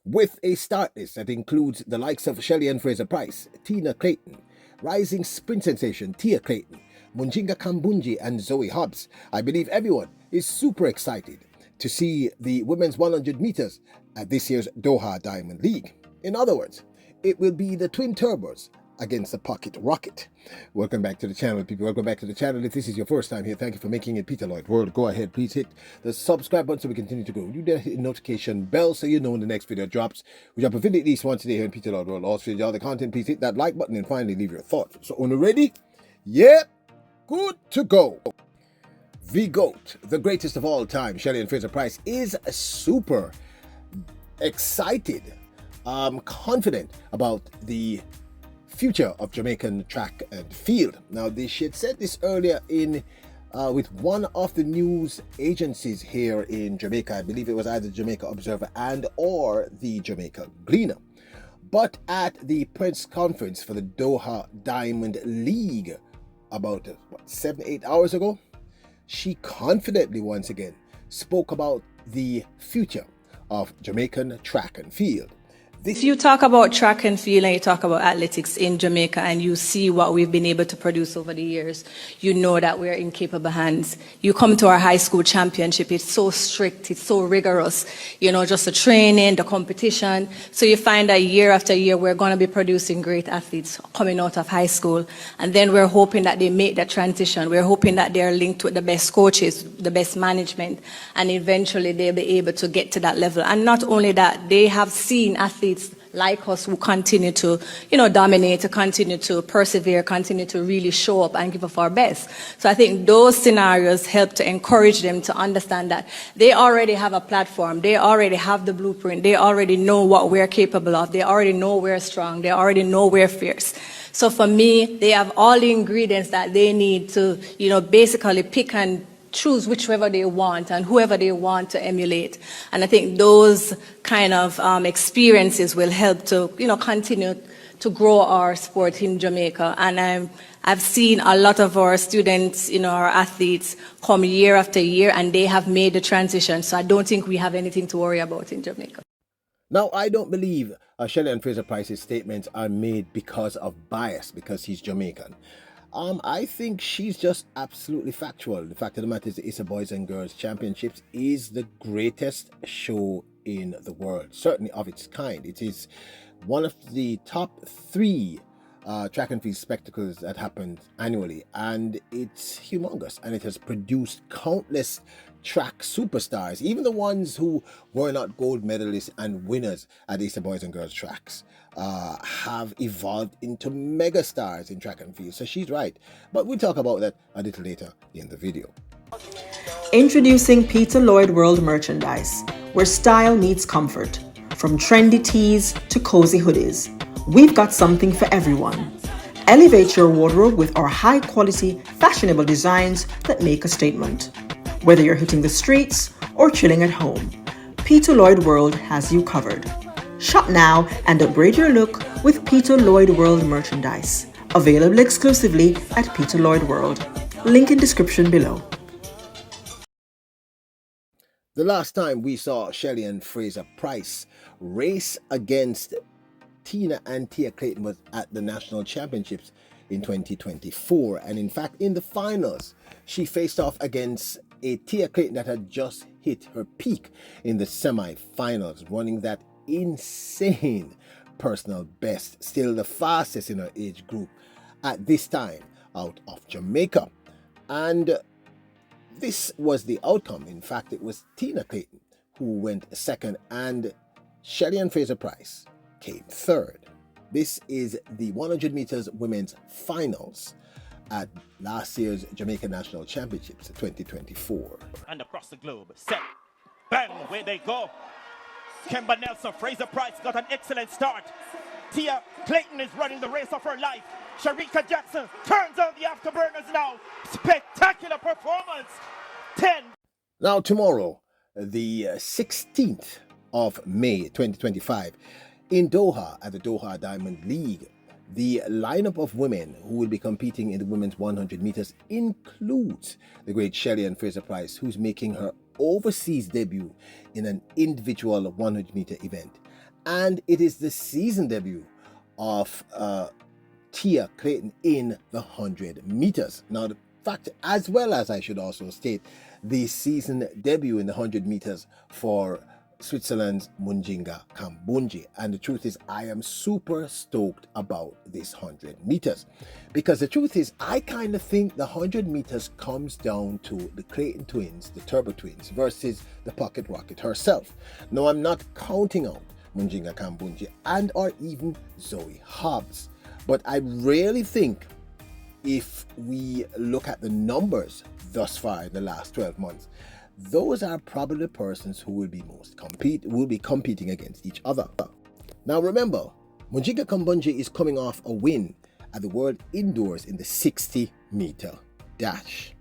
with a start list that includes the likes of Shelly-Ann Fraser-Pryce, Clayton, rising sprint sensation Tia Clayton, MUJINGA KAMBUNDJI, and Zoe HOBBS. I believe everyone is super excited to see the women's 100 meters at this year's Doha Diamond League. In other words, it will be the twin turbos against the pocket rocket. Welcome back to the channel, people. Welcome back to the channel. If this is your first time here, thank you for making it Peter Lloyd World. Go ahead, please hit the subscribe button so we continue to grow. You then hit the notification bell so you know when the next video drops. We drop a video at least once a day here in Peter Lloyd World. Also, if you enjoy the content, please hit that like button and finally leave your thoughts. So, on ready? Yep, good to go. The GOAT, the greatest of all time, Shelly-Ann Fraser-Pryce, is super excited, confident about the future of Jamaican track and field. Now, she had said this earlier in with one of the news agencies here in Jamaica. I believe it was either Jamaica Observer and or the Jamaica Gleaner. But at the press conference for the Doha Diamond League about 7-8 hours ago, she confidently once again spoke about the future of Jamaican track and field. If you talk about track and field and you talk about athletics in Jamaica and you see what we've been able to produce over the years, you know that we're in capable hands. You come to our high school championship, it's so strict, it's so rigorous, you know, just the training, the competition. So you find that year after year we're going to be producing great athletes coming out of high school. And then we're hoping that they make that transition. We're hoping that they're linked with the best coaches, the best management, and eventually they'll be able to get to that level. And not only that, they have seen athletes like us who continue to, you know, dominate, to continue to persevere, continue to really show up and give up our best. So I think those scenarios help to encourage them to understand that they already have a platform, they already have the blueprint, they already know what we're capable of, they already know we're strong, they already know we're fierce. So for me, they have all the ingredients that they need to, you know, basically pick and choose whichever they want and whoever they want to emulate. And I think those kind of experiences will help to, you know, continue to grow our sport in Jamaica. And I've seen a lot of our students, you know, our athletes come year after year and they have made the transition. So I don't think we have anything to worry about in Jamaica. Now, I don't believe Shelly-Ann Fraser-Pryce's statements are made because of bias, because he's Jamaican. I think she's just absolutely factual. The fact of the matter is the ISA Boys and Girls Championships is the greatest show in the world, certainly of its kind. It is one of the top 3 track and field spectacles that happen annually, and it's humongous, and it has produced countless track superstars, even the ones who were not gold medalists and winners at ISA Boys and Girls tracks. Have evolved into mega stars in track and field. So she's right, but we'll talk about that a little later in the video. Introducing Peter Lloyd World merchandise, where style meets comfort. From trendy tees to cozy hoodies, we've got something for everyone. Elevate your wardrobe with our high-quality, fashionable designs that make a statement. Whether you're hitting the streets or chilling at home, Peter Lloyd World has you covered. Shop now and upgrade your look with Peter Lloyd World merchandise. Available exclusively at Peter Lloyd World. Link in description below. The last time we saw Shelly-Ann Fraser-Pryce race against Tia Clayton was at the National Championships in 2024. And in fact, in the finals, she faced off against a Tia Clayton that had just hit her peak in the semi-finals, running that insane personal best, still the fastest in her age group at this time out of Jamaica. And this was the outcome. In fact, it was Tia Clayton who went second and Shelly-Ann Fraser-Pryce came third. This is the 100 meters women's finals at last year's Jamaica National Championships 2024. And across the globe, set, bang, where they go. Kemba Nelson, Fraser-Pryce got an excellent start. Tia Clayton is running the race of her life. Sharika Jackson turns on the afterburners now. Spectacular performance. 10. Now tomorrow, the 16th of May 2025, in Doha at the Doha Diamond League, the lineup of women who will be competing in the women's 100 meters includes the great Shelly-Ann Fraser-Pryce, who's making her overseas debut in an individual 100-meter event, and it is the season debut of Tia Clayton in the 100 meters. Now, the fact, as well as I should also state, the season debut in the 100 meters for Switzerland's MUJINGA KAMBUNDJI. And the truth is, I am super stoked about this 100 meters, because the truth is, I kind of think the 100 meters comes down to the Clayton twins, the Turbo twins, versus the Pocket Rocket herself. No, I'm not counting out MUJINGA KAMBUNDJI and or even Zoe Hobbs, but I really think if we look at the numbers thus far in the last 12 months, those are probably the persons who will be competing against each other. Now remember, MUJINGA KAMBUNDJI is coming off a win at the World Indoors in the 60-meter dash.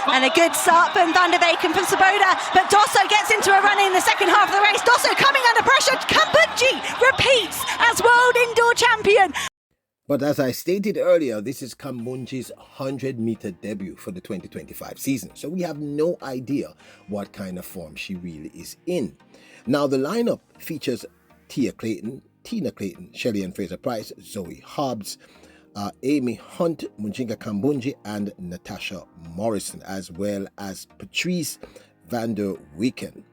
And a good start from Van der Beken from Svoboda, but Dosso gets into a run in the second half of the race. Dosso coming under pressure. KAMBUNDJI repeats as World Indoor Champion. But as I stated earlier, this is KAMBUNDJI's 100-meter debut for the 2025 season, so we have no idea what kind of form she really is in. Now, the lineup features Tia Clayton, Tina Clayton, Shelly-Ann Fraser-Pryce, Zoe Hobbs, Amy Hunt, MUJINGA KAMBUNDJI, and Natasha Morrison, as well as Patrice van der Weken.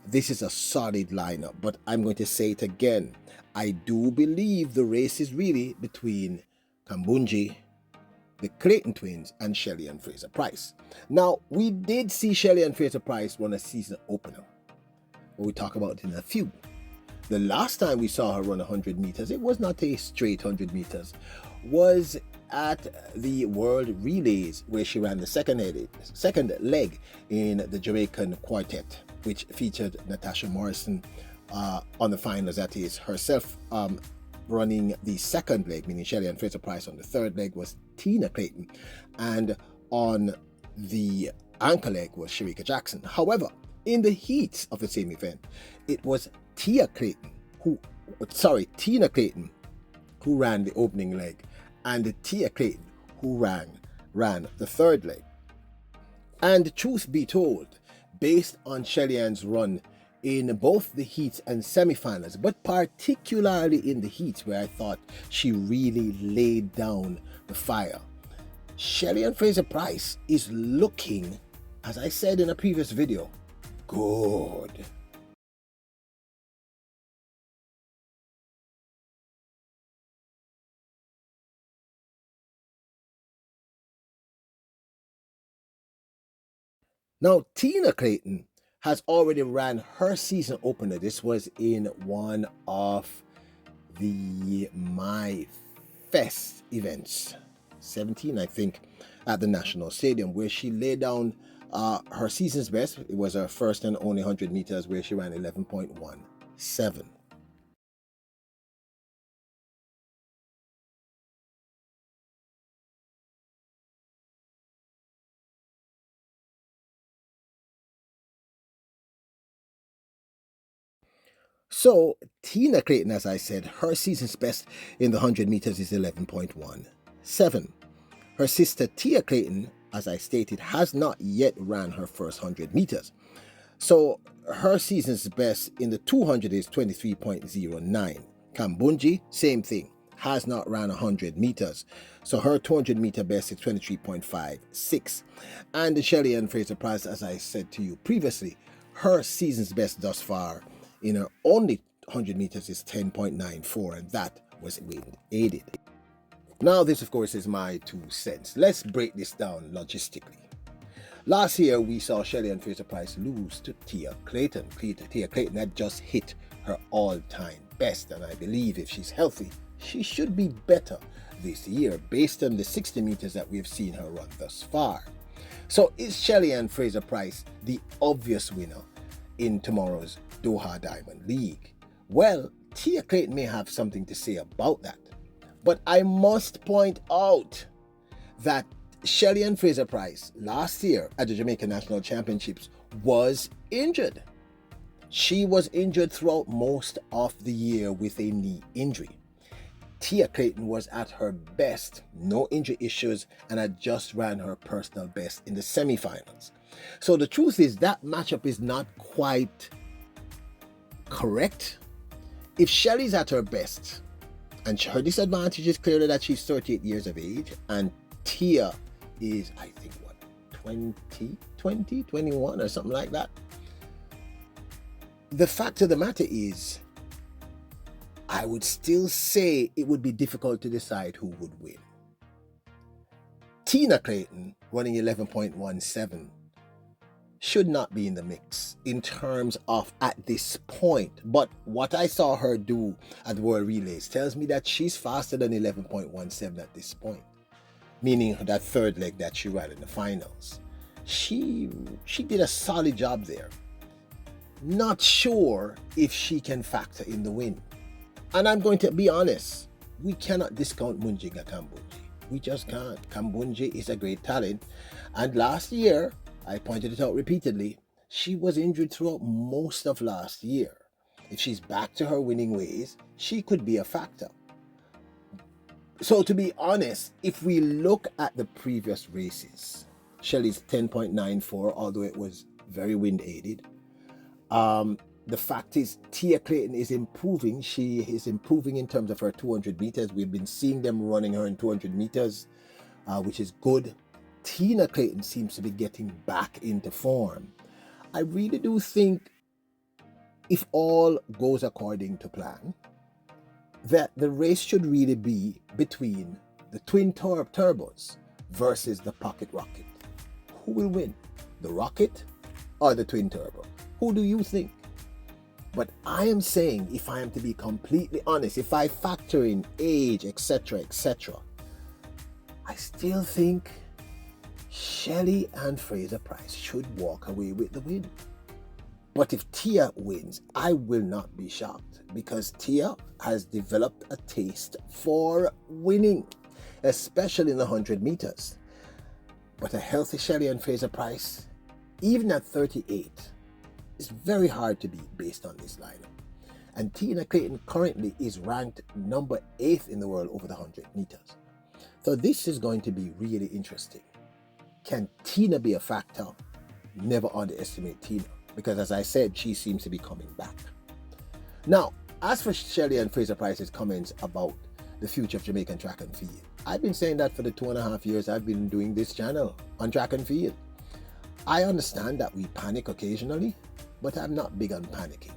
This is a solid lineup, but I'm going to say it again. I do believe the race is really between KAMBUNDJI, the Clayton twins, and Shelly-Ann Fraser-Pryce. Now, we did see Shelly-Ann Fraser-Pryce run a season opener, but we'll talk about it in a few. The last time we saw her run 100 meters, it was not a straight 100 meters, was at the World Relays, where she ran the second leg in the Jamaican quartet, which featured Natasha Morrison on the finals. That is herself running the second leg, meaning Shelly-Ann Fraser-Pryce. On the third leg was Tina Clayton, and on the anchor leg was Shericka Jackson. However, in the heats of the same event, it was Tina Clayton who ran the opening leg, and Tia Clayton who ran the third leg. And truth be told, based on Shelly-Ann's run in both the heats and semifinals, but particularly in the heats where I thought she really laid down the fire, Shelly-Ann Fraser-Pryce is looking, as I said in a previous video, good. Now, Tina Clayton has already ran her season opener. This was in one of the My Fest events, 17 I think, at the National Stadium, where she laid down her season's best. It was her first and only 100 meters, where she ran 11.17. So, Tina Clayton, as I said, her season's best in the 100 meters is 11.17. Her sister Tia Clayton, as I stated, has not yet ran her first 100 meters. So, her season's best in the 200 is 23.09. KAMBUNDJI, same thing, has not ran 100 meters. So, her 200 meter best is 23.56. And the Shelly-Ann Fraser-Pryce, as I said to you previously, her season's best thus far in her only 100 meters is 10.94, and that was wind aided. Now, this of course is my 2 cents. Let's break this down logistically. Last year, we saw Shelly-Ann Fraser-Pryce lose to Tia Clayton. Tia Clayton had just hit her all-time best, and I believe if she's healthy, she should be better this year based on the 60 meters that we've seen her run thus far. So is Shelly-Ann Fraser-Pryce the obvious winner in tomorrow's Doha Diamond League? Well, Tia Clayton may have something to say about that, but I must point out that Shelly-Ann Fraser-Pryce last year at the Jamaican National Championships was injured. She was injured throughout most of the year with a knee injury. Tia Clayton was at her best, no injury issues, and had just ran her personal best in the semifinals. So the truth is that matchup is not quite correct. If Shelly's at her best, and her disadvantage is clearly that she's 38 years of age, and Tia is, I think, what, 21 or something like that. The fact of the matter is, I would still say it would be difficult to decide who would win. Tina Clayton running 11.17 should not be in the mix in terms of at this point. But what I saw her do at the World Relays tells me that she's faster than 11.17 at this point, meaning that third leg that she ran in the finals. She did a solid job there. Not sure if she can factor in the win. And I'm going to be honest, we cannot discount MUJINGA KAMBUNDJI. We just can't. KAMBUNDJI is a great talent. And last year, I pointed it out repeatedly, she was injured throughout most of last year. If she's back to her winning ways, she could be a factor. So to be honest, if we look at the previous races, Shelly's 10.94, although it was very wind aided. The fact is, Tia Clayton is improving. She is improving in terms of her 200 meters. We've been seeing them running her in 200 meters, which is good. Tina Clayton seems to be getting back into form. I really do think, if all goes according to plan, that the race should really be between the twin turbos versus the pocket rocket. Who will win? The rocket or the twin turbo? Who do you think? But I am saying, if I am to be completely honest, if I factor in age, etc., I still think Shelly-Ann Fraser-Pryce should walk away with the win. But if Tia wins, I will not be shocked, because Tia has developed a taste for winning, especially in the 100 meters. But a healthy Shelly-Ann Fraser-Pryce, even at 38, is very hard to beat based on this lineup. And Tina Clayton currently is ranked number 8 in the world over the 100 meters. So this is going to be really interesting. Can Tina be a factor? Never underestimate Tina, because as I said, she seems to be coming back. Now, as for Shelly-Ann Fraser-Pryce's comments about the future of Jamaican track and field, I've been saying that for the 2.5 years I've been doing this channel on track and field. I understand that we panic occasionally, but I'm not big on panicking.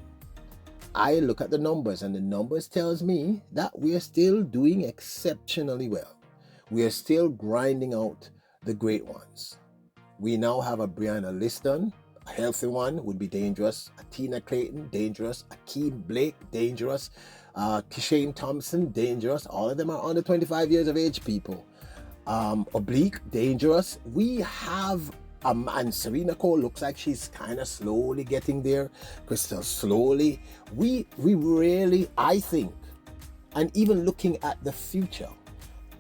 I look at the numbers, and the numbers tells me that we are still doing exceptionally well. We are still grinding out the great ones. We now have a Brianna Liston, a healthy one, would be dangerous. A Tina Clayton, dangerous. A Keem Blake, dangerous. Kishane Thompson, dangerous. All of them are under 25 years of age, people. Oblique, dangerous. We have and Serena Cole looks like she's kind of slowly getting there. Crystal slowly. We really, I think, and even looking at the future,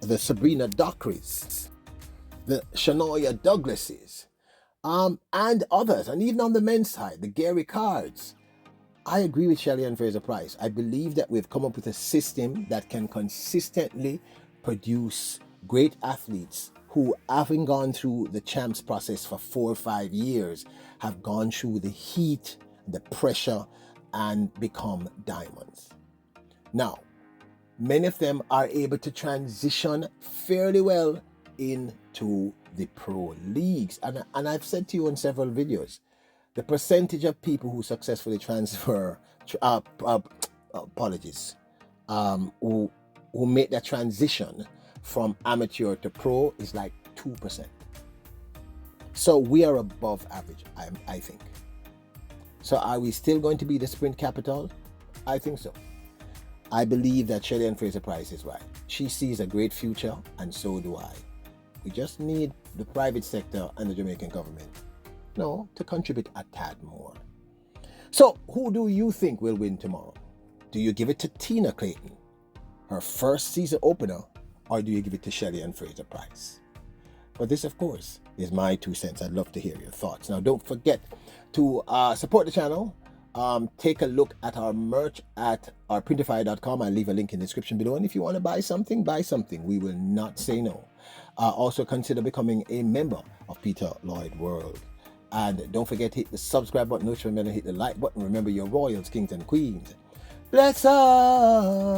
the Sabrina Dockerys, the Shania Douglases, and others, and even on the men's side, the Gary Cards. I agree with Shelly-Ann Fraser-Pryce. I believe that we've come up with a system that can consistently produce great athletes who, having gone through the champs process for 4 or 5 years, have gone through the heat, the pressure, and become diamonds. Now, many of them are able to transition fairly well into the pro leagues. And I've said to you in several videos, the percentage of people who successfully transfer, who make that transition from amateur to pro is like 2%. So we are above average, I think. So are we still going to be the sprint capital? I think so. I believe that Shelly-Ann Fraser-Pryce is right. She sees a great future, and so do I. We just need the private sector and the Jamaican government, to contribute a tad more. So who do you think will win tomorrow? Do you give it to Tina Clayton, her first season opener, or do you give it to Shelly-Ann Fraser-Pryce? But this, of course, is my 2 cents. I'd love to hear your thoughts. Now, don't forget to support the channel. Take a look at our merch at ourprintify.com. I'll leave a link in the description below. And if you want to buy something, buy something. We will not say no. Also, consider becoming a member of Peter Lloyd World. And don't forget to hit the subscribe button, notification bell, and hit the like button. Remember, your royals, kings and queens. Bless us.